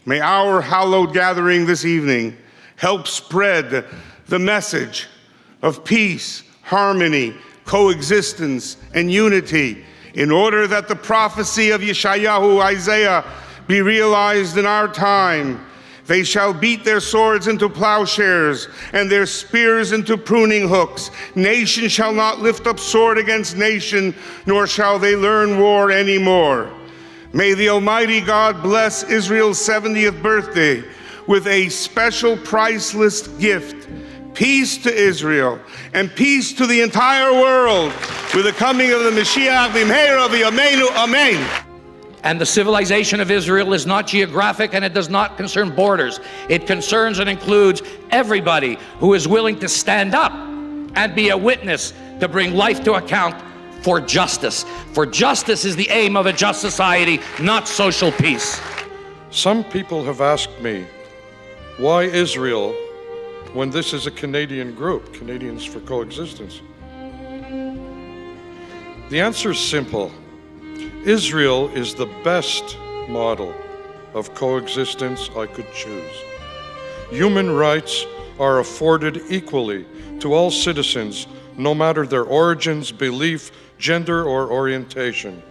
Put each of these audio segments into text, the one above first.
May our hallowed gathering this evening help spread the message of peace, harmony, coexistence, and unity, in order that the prophecy of Yeshayahu, Isaiah, be realized in our time. They shall beat their swords into plowshares and their spears into pruning hooks. Nation shall not lift up sword against nation, nor shall they learn war anymore. May the Almighty God bless Israel's 70th birthday with a special priceless gift. Peace to Israel and peace to the entire world with the coming of the Mashiach, B'mheira v'yameinu, Amen. And the civilization of Israel is not geographic, and it does not concern borders. It concerns and includes everybody who is willing to stand up and be a witness to bring life to account for justice. For justice is the aim of a just society, not social peace. Some people have asked me, why Israel, when this is a Canadian group, Canadians for Coexistence? The answer is simple. Israel is the best model of coexistence I could choose. Human rights are afforded equally to all citizens, no matter their origins, belief, gender, or orientation.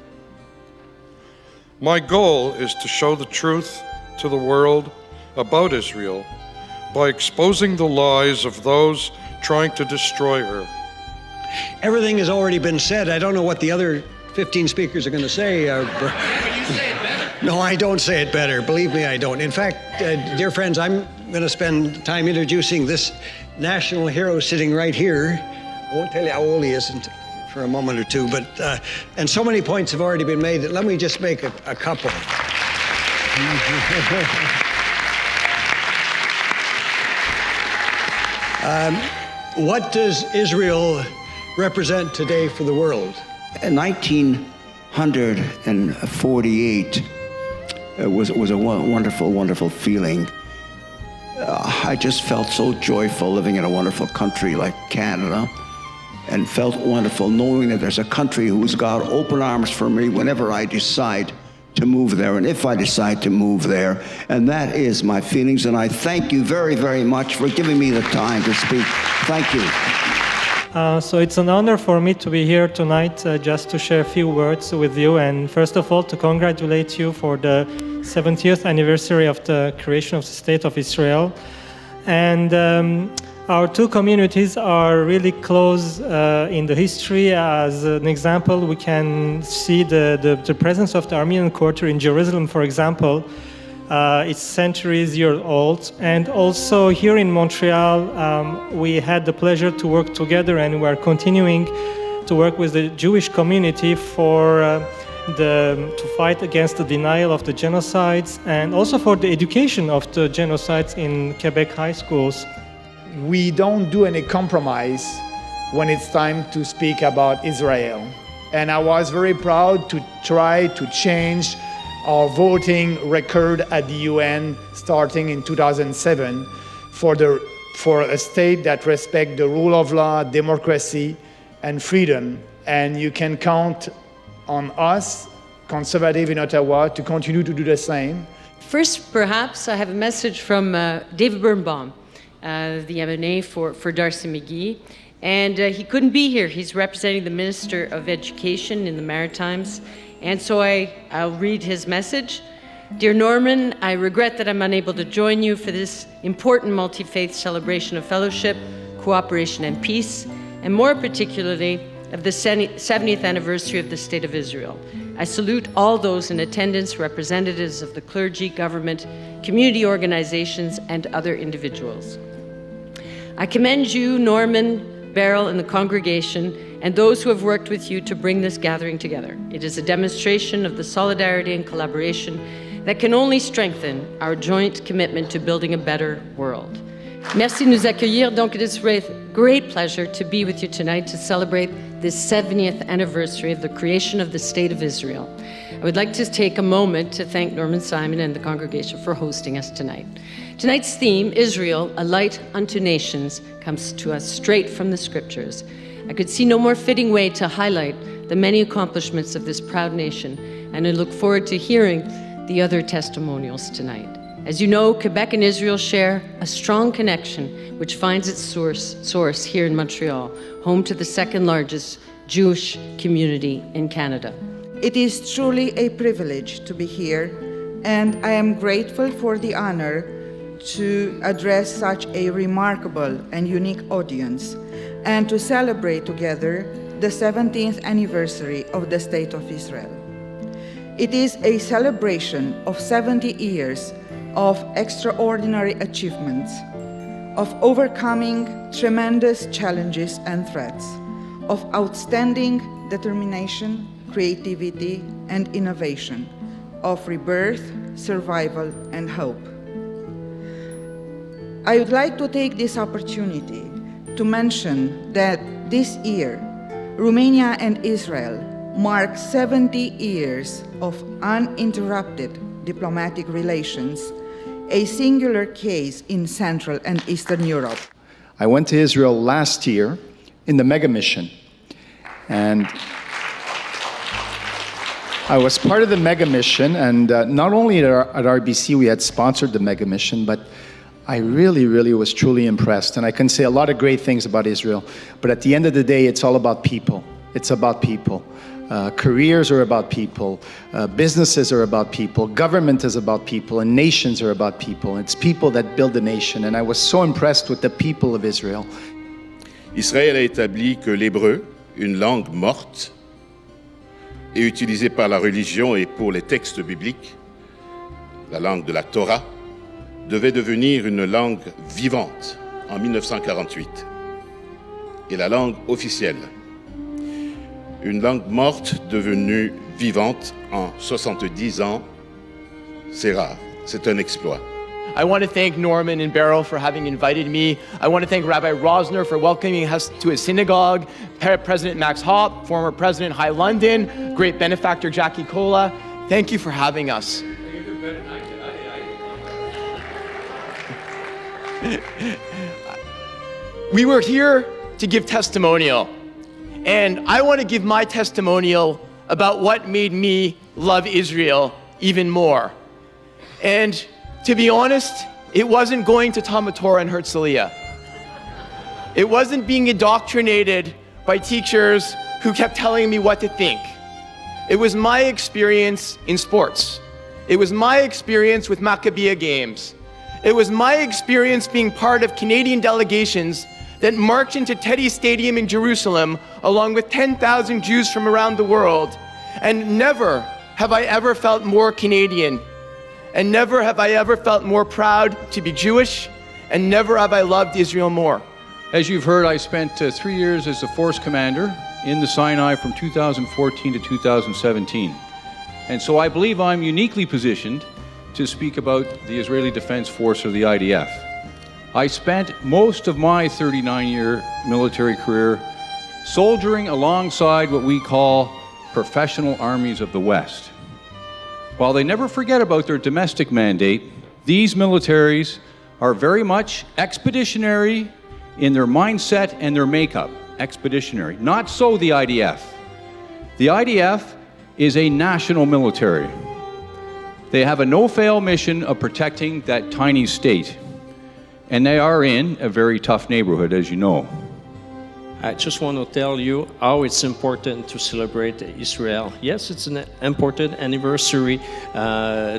My goal is to show the truth to the world about Israel by exposing the lies of those trying to destroy her. Everything has already been said. I don't know what the other 15 speakers are going to say. You say it better. No, I don't say it better. Believe me, I don't. In fact, dear friends, I'm going to spend time introducing this national hero sitting right here. I won't tell you how old he is for a moment or two, but and so many points have already been made that let me just make a couple. What does Israel represent today for the world? In 1948 was a wonderful, wonderful feeling. I just felt so joyful living in a wonderful country like Canada, and felt wonderful knowing that there's a country who's got open arms for me whenever I decide to move there, and if I decide to move there. And that is my feelings, and I thank you very, very much for giving me the time to speak. Thank you. So it's an honor for me to be here tonight just to share a few words with you, and first of all to congratulate you for the 70th anniversary of the creation of the State of Israel. And our two communities are really close in the history. As an example, we can see the presence of the Armenian quarter in Jerusalem, for example. It's centuries years old, and also here in Montreal we had the pleasure to work together, and we are continuing to work with the Jewish community to fight against the denial of the genocides, and also for the education of the genocides in Quebec high schools. We don't do any compromise when it's time to speak about Israel, and I was very proud to try to change our voting record at the UN starting in 2007 for a state that respects the rule of law, democracy, and freedom. And you can count on us, conservative in Ottawa, to continue to do the same. First, perhaps, I have a message from David Birnbaum, the MNA for Darcy McGee. And he couldn't be here. He's representing the Minister of Education in the Maritimes. And so I'll read his message. Dear Norman, I regret that I'm unable to join you for this important multi-faith celebration of fellowship, cooperation, and peace, and more particularly of the 70th anniversary of the State of Israel. I salute all those in attendance, representatives of the clergy, government, community organizations, and other individuals. I commend you, Norman, Beryl, and the congregation, and those who have worked with you to bring this gathering together. It is a demonstration of the solidarity and collaboration that can only strengthen our joint commitment to building a better world. Merci de nous accueillir. Donc it is with great pleasure to be with you tonight to celebrate this 70th anniversary of the creation of the State of Israel. I would like to take a moment to thank Norman Simon and the congregation for hosting us tonight. Tonight's theme, Israel, a light unto nations, comes to us straight from the scriptures. I could see no more fitting way to highlight the many accomplishments of this proud nation, and I look forward to hearing the other testimonials tonight. As you know, Quebec and Israel share a strong connection which finds its source here in Montreal, home to the second largest Jewish community in Canada. It is truly a privilege to be here, and I am grateful for the honor to address such a remarkable and unique audience and to celebrate together the 17th anniversary of the State of Israel. It is a celebration of 70 years of extraordinary achievements, of overcoming tremendous challenges and threats, of outstanding determination, creativity, and innovation, of rebirth, survival, and hope. I would like to take this opportunity to mention that this year, Romania and Israel mark 70 years of uninterrupted diplomatic relations, a singular case in Central and Eastern Europe. I went to Israel last year in the mega mission, and I was part of the mega mission, and not only at RBC we had sponsored the mega mission, but I really was truly impressed. And I can say a lot of great things about Israel, but at the end of the day, it's all about people. It's about people. Careers are about people. Businesses are about people. Government is about people. And nations are about people. It's people that build a nation. And I was so impressed with the people of Israel. Israël a établi que l'hébreu, une langue morte, et utilisée par la religion et pour les textes bibliques, la langue de la Torah, devait devenir une langue vivante en 1948 et la langue officielle. Une langue morte devenue vivante en 70 ans, c'est rare, c'est un exploit. I want to thank Norman and Beryl for having invited me. I want to thank Rabbi Rosner for welcoming us to his synagogue, President Max Hopp, former President High London, great benefactor Jackie Kola. Thank you for having us. We were here to give testimonial, and I want to give my testimonial about what made me love Israel even more. And to be honest, it wasn't going to Talmud Torah and Herzliya. It wasn't being indoctrinated by teachers who kept telling me what to think. It was my experience in sports. It was my experience with Maccabiah games. It was my experience being part of Canadian delegations that marched into Teddy Stadium in Jerusalem along with 10,000 Jews from around the world. And never have I ever felt more Canadian. And never have I ever felt more proud to be Jewish. And never have I loved Israel more. As you've heard, I spent 3 years as a force commander in the Sinai from 2014 to 2017. And so I believe I'm uniquely positioned to speak about the Israeli Defense Force, or the IDF. I spent most of my 39-year military career soldiering alongside what we call professional armies of the West. While they never forget about their domestic mandate, these militaries are very much expeditionary in their mindset and their makeup. Expeditionary. Not so the IDF. The IDF is a national military. They have a no-fail mission of protecting that tiny state. And they are in a very tough neighborhood, as you know. I just want to tell you how it's important to celebrate Israel. Yes, it's an important anniversary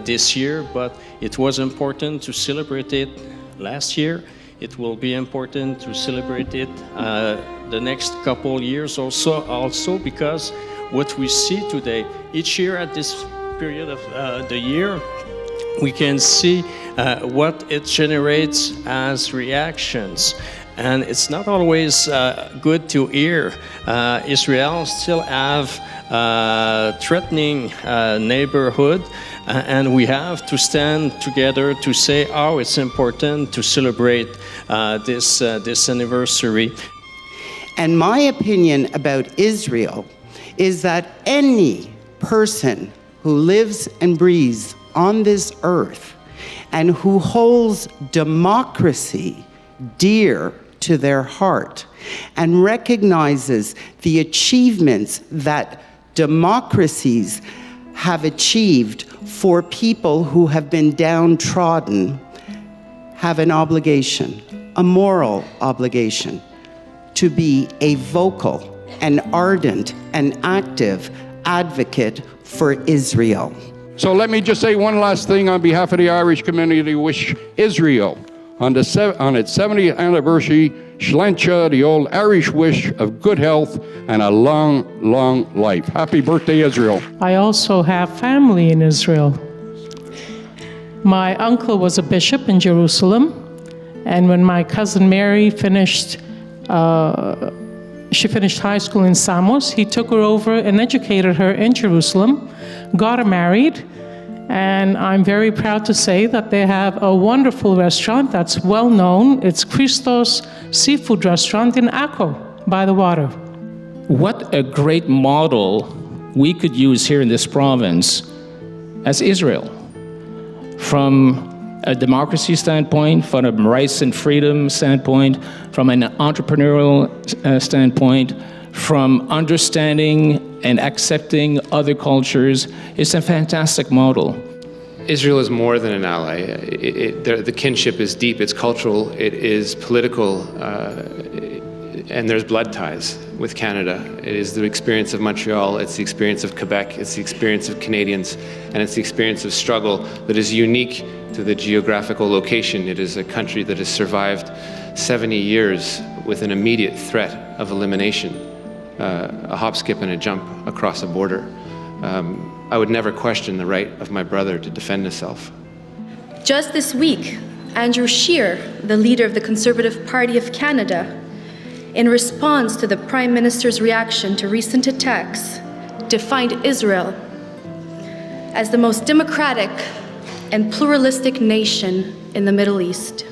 this year, but it was important to celebrate it last year. It will be important to celebrate it the next couple years also because what we see today, each year at this period of the year, we can see what it generates as reactions. And it's not always good to hear. Israel still have threatening neighborhood, and we have to stand together to say how it's important to celebrate this anniversary. And my opinion about Israel is that any person who lives and breathes on this earth and who holds democracy dear to their heart and recognizes the achievements that democracies have achieved for people who have been downtrodden have an obligation, a moral obligation, to be a vocal and ardent and active advocate for Israel. So let me just say one last thing on behalf of the Irish community. Wish Israel, on its 70th anniversary, Shlencha, the old Irish wish of good health and a long, long life. Happy birthday, Israel. I also have family in Israel. My uncle was a bishop in Jerusalem, and when my cousin Mary finished high school in Samos, he took her over and educated her in Jerusalem, got her married, and I'm very proud to say that they have a wonderful restaurant that's well known. It's Christos Seafood Restaurant in Akko, by the water. What a great model we could use here in this province as Israel. From a democracy standpoint, from a rights and freedom standpoint, from an entrepreneurial standpoint, from understanding and accepting other cultures. It's a fantastic model. Israel is more than an ally. The kinship is deep, it's cultural, it is political, and there's blood ties with Canada. It is the experience of Montreal, it's the experience of Quebec, it's the experience of Canadians, and it's the experience of struggle that is unique to the geographical location. It is a country that has survived 70 years with an immediate threat of elimination, a hop, skip, and a jump across a border. I would never question the right of my brother to defend himself. Just this week, Andrew Scheer, the leader of the Conservative Party of Canada, in response to the Prime Minister's reaction to recent attacks, defined Israel as the most democratic and pluralistic nation in the Middle East.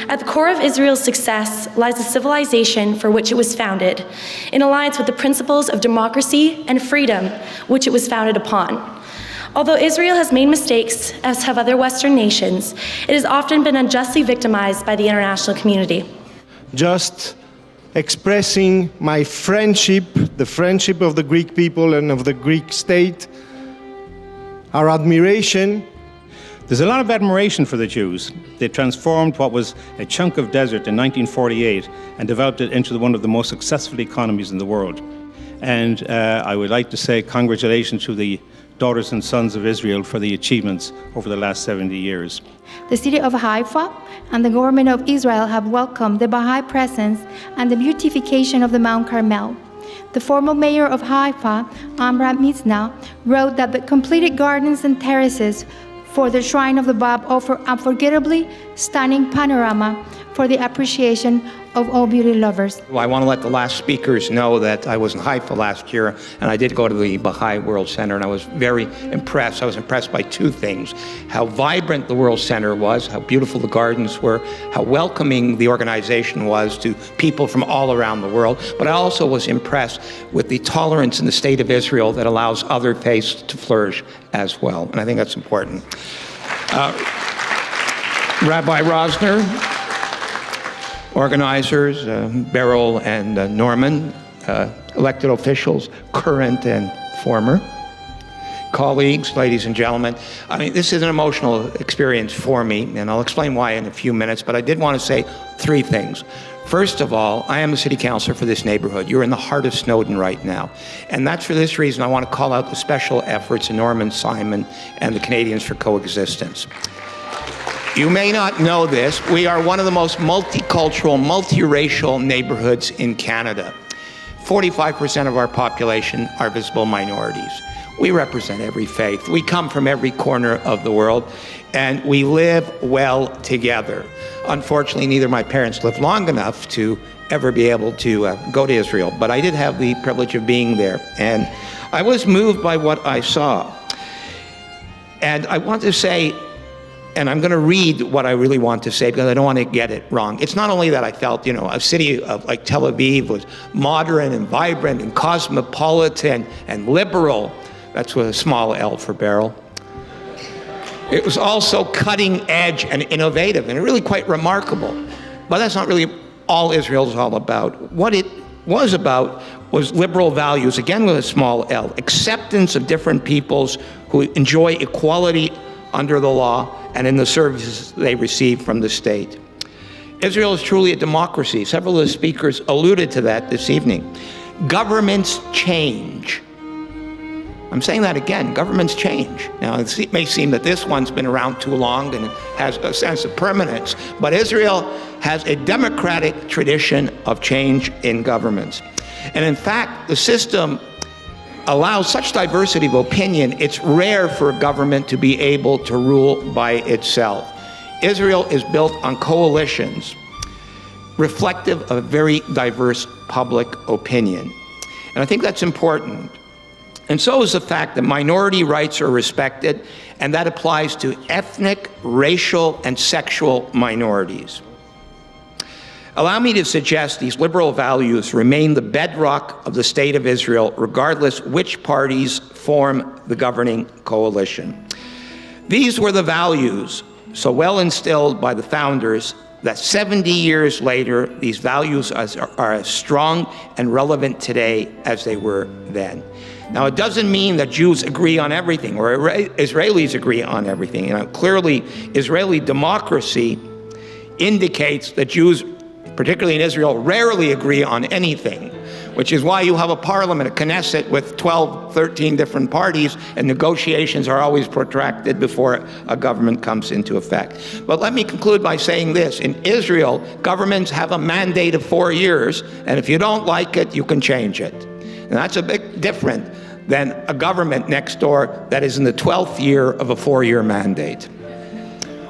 At the core of Israel's success lies the civilization for which it was founded, in alliance with the principles of democracy and freedom which it was founded upon. Although Israel has made mistakes, as have other Western nations, it has often been unjustly victimized by the international community. Just expressing my friendship, the friendship of the Greek people and of the Greek state, our admiration. There's a lot of admiration for the Jews. They transformed what was a chunk of desert in 1948 and developed it into one of the most successful economies in the world. And I would like to say congratulations to the daughters and sons of Israel for the achievements over the last 70 years. The city of Haifa and the government of Israel have welcomed the Baha'i presence and the beautification of the Mount Carmel. The former mayor of Haifa, Amram Mitzna, wrote that the completed gardens and terraces for the Shrine of the Bab offer unforgettably stunning panorama for the appreciation of all beauty lovers. Well, I want to let the last speakers know that I was in Haifa last year, and I did go to the Baha'i World Center, and I was very impressed. I was impressed by two things: how vibrant the World Center was, how beautiful the gardens were, how welcoming the organization was to people from all around the world. But I also was impressed with the tolerance in the state of Israel that allows other faiths to flourish as well, and I think that's important. Rabbi Rosner, organizers, Beryl and Norman, elected officials, current and former, colleagues, ladies and gentlemen. I mean, this is an emotional experience for me, and I'll explain why in a few minutes, but I did want to say three things. First of all, I am the city councilor for this neighborhood. You're in the heart of Snowdon right now. And that's for this reason I want to call out the special efforts of Norman Simon and the Canadians for Coexistence. You may not know this, we are one of the most multicultural, multiracial neighborhoods in Canada. 45% of our population are visible minorities. We represent every faith. We come from every corner of the world, and we live well together. Unfortunately, neither of my parents lived long enough to ever be able to go to Israel, but I did have the privilege of being there, and I was moved by what I saw. And I want to say, and I'm going to read what I really want to say because I don't want to get it wrong. It's not only that I felt, a city like Tel Aviv was modern and vibrant and cosmopolitan and liberal. That's with a small L for Beryl. It was also cutting edge and innovative and really quite remarkable. But that's not really all Israel is all about. What it was about was liberal values, again with a small L, acceptance of different peoples who enjoy equality under the law and in the services they receive from the state. Israel is truly a democracy. Several of the speakers alluded to that this evening. Governments change. I'm saying that again, governments change. Now, it may seem that this one's been around too long and has a sense of permanence, but Israel has a democratic tradition of change in governments. And in fact, the system allows such diversity of opinion, it's rare for a government to be able to rule by itself. Israel is built on coalitions, reflective of a very diverse public opinion. And I think that's important. And so is the fact that minority rights are respected, and that applies to ethnic, racial, and sexual minorities. Allow me to suggest these liberal values remain the bedrock of the State of Israel, regardless which parties form the governing coalition. These were the values so well instilled by the founders that 70 years later, these values are as strong and relevant today as they were then. Now, it doesn't mean that Jews agree on everything or Israelis agree on everything. Clearly, Israeli democracy indicates that Jews, particularly in Israel, rarely agree on anything, which is why you have a parliament, a Knesset, with 12, 13 different parties, and negotiations are always protracted before a government comes into effect. But let me conclude by saying this. In Israel, governments have a mandate of 4 years, and if you don't like it, you can change it. And that's a bit different than a government next door that is in the 12th year of a 4-year mandate.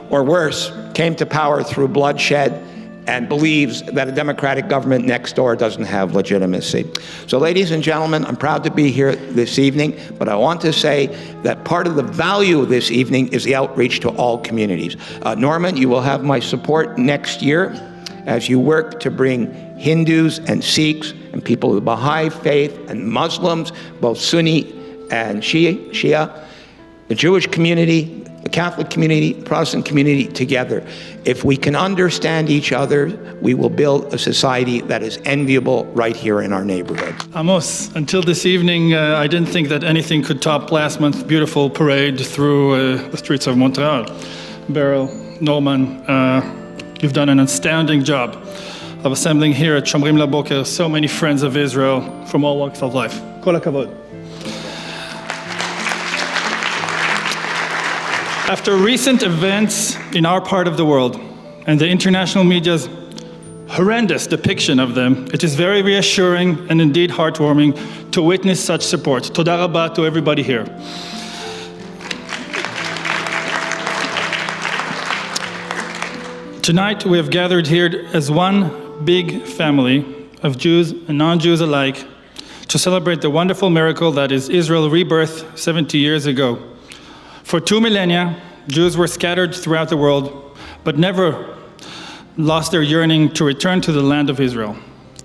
Or worse, came to power through bloodshed and believes that a democratic government next door doesn't have legitimacy. So ladies and gentlemen, I'm proud to be here this evening, but I want to say that part of the value of this evening is the outreach to all communities. Norman, you will have my support next year as you work to bring Hindus and Sikhs and people of the Baha'i faith and Muslims, both Sunni and Shia, the Jewish community, the Catholic community, Protestant community together. If we can understand each other, we will build a society that is enviable right here in our neighborhood. Amos, until this evening, I didn't think that anything could top last month's beautiful parade through the streets of Montreal. Beryl, Norman, you've done an astounding job of assembling here at Shomrim Laboker so many friends of Israel from all walks of life. Kol hakavod. After recent events in our part of the world and the international media's horrendous depiction of them, it is very reassuring and indeed heartwarming to witness such support. Toda rabah to everybody here. Tonight we have gathered here as one big family of Jews and non-Jews alike to celebrate the wonderful miracle that is Israel's rebirth 70 years ago. For 2 millennia, Jews were scattered throughout the world, but never lost their yearning to return to the land of Israel.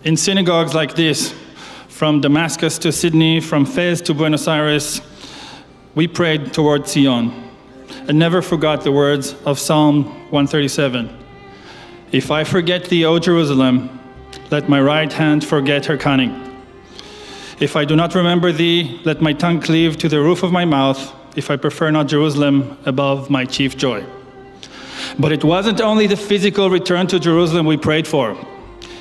In synagogues like this, from Damascus to Sydney, from Fez to Buenos Aires, we prayed toward Zion and never forgot the words of Psalm 137. If I forget thee, O Jerusalem, let my right hand forget her cunning. If I do not remember thee, let my tongue cleave to the roof of my mouth, if I prefer not Jerusalem above my chief joy. But it wasn't only the physical return to Jerusalem we prayed for.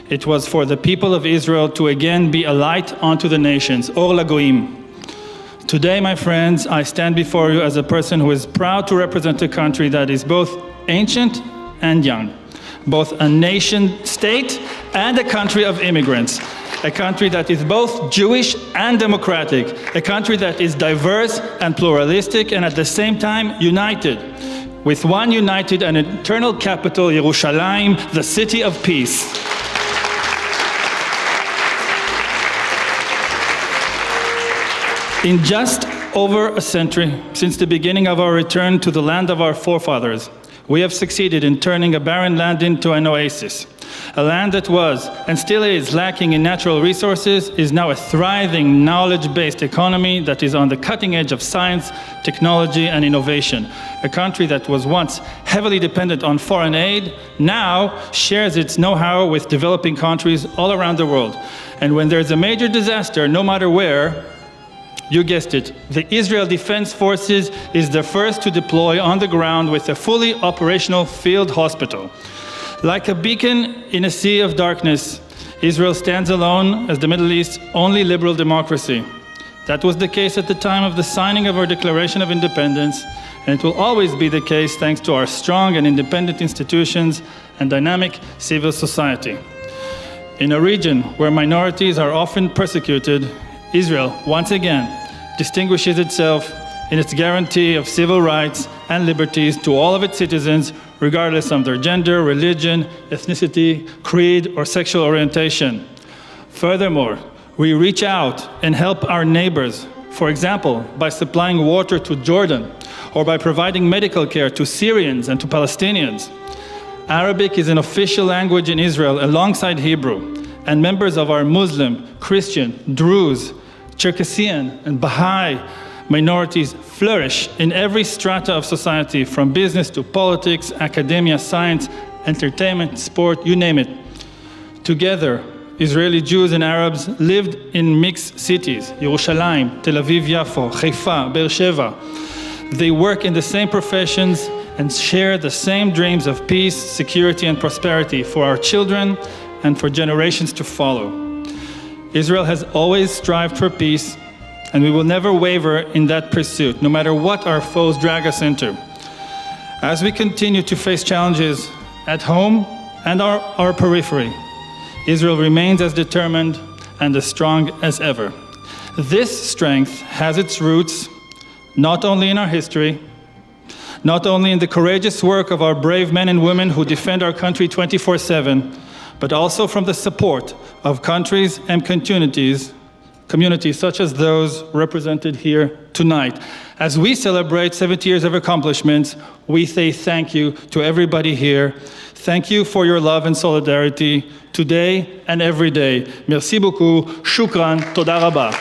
It was for the people of Israel to again be a light unto the nations, Or Lagoim. Today, my friends, I stand before you as a person who is proud to represent a country that is both ancient and young, both a nation state and a country of immigrants. A country that is both Jewish and democratic, a country that is diverse and pluralistic and at the same time united, with one united and eternal capital, Yerushalayim, the city of peace. In just over a century, since the beginning of our return to the land of our forefathers, we have succeeded in turning a barren land into an oasis. A land that was, and still is, lacking in natural resources is now a thriving, knowledge-based economy that is on the cutting edge of science, technology, and innovation. A country that was once heavily dependent on foreign aid now shares its know-how with developing countries all around the world. And when there's a major disaster, no matter where, you guessed it, the Israel Defense Forces is the first to deploy on the ground with a fully operational field hospital. Like a beacon in a sea of darkness, Israel stands alone as the Middle East's only liberal democracy. That was the case at the time of the signing of our Declaration of Independence, and it will always be the case thanks to our strong and independent institutions and dynamic civil society. In a region where minorities are often persecuted, Israel, once again, distinguishes itself in its guarantee of civil rights and liberties to all of its citizens, regardless of their gender, religion, ethnicity, creed, or sexual orientation. Furthermore, we reach out and help our neighbors, for example, by supplying water to Jordan, or by providing medical care to Syrians and to Palestinians. Arabic is an official language in Israel alongside Hebrew, and members of our Muslim, Christian, Druze, Cherkessian, and Baha'i minorities flourish in every strata of society, from business to politics, academia, science, entertainment, sport, you name it. Together, Israeli Jews and Arabs lived in mixed cities, Yerushalayim, Tel Aviv, Yafo, Haifa, Beersheba. They work in the same professions and share the same dreams of peace, security, and prosperity for our children and for generations to follow. Israel has always strived for peace, and we will never waver in that pursuit, no matter what our foes drag us into. As we continue to face challenges at home and our periphery, Israel remains as determined and as strong as ever. This strength has its roots not only in our history, not only in the courageous work of our brave men and women who defend our country 24/7, but also from the support of countries and communities such as those represented here tonight. As we celebrate 70 years of accomplishments, we say thank you to everybody here. Thank you for your love and solidarity today and every day. Merci beaucoup. Shukran. Toda rabba.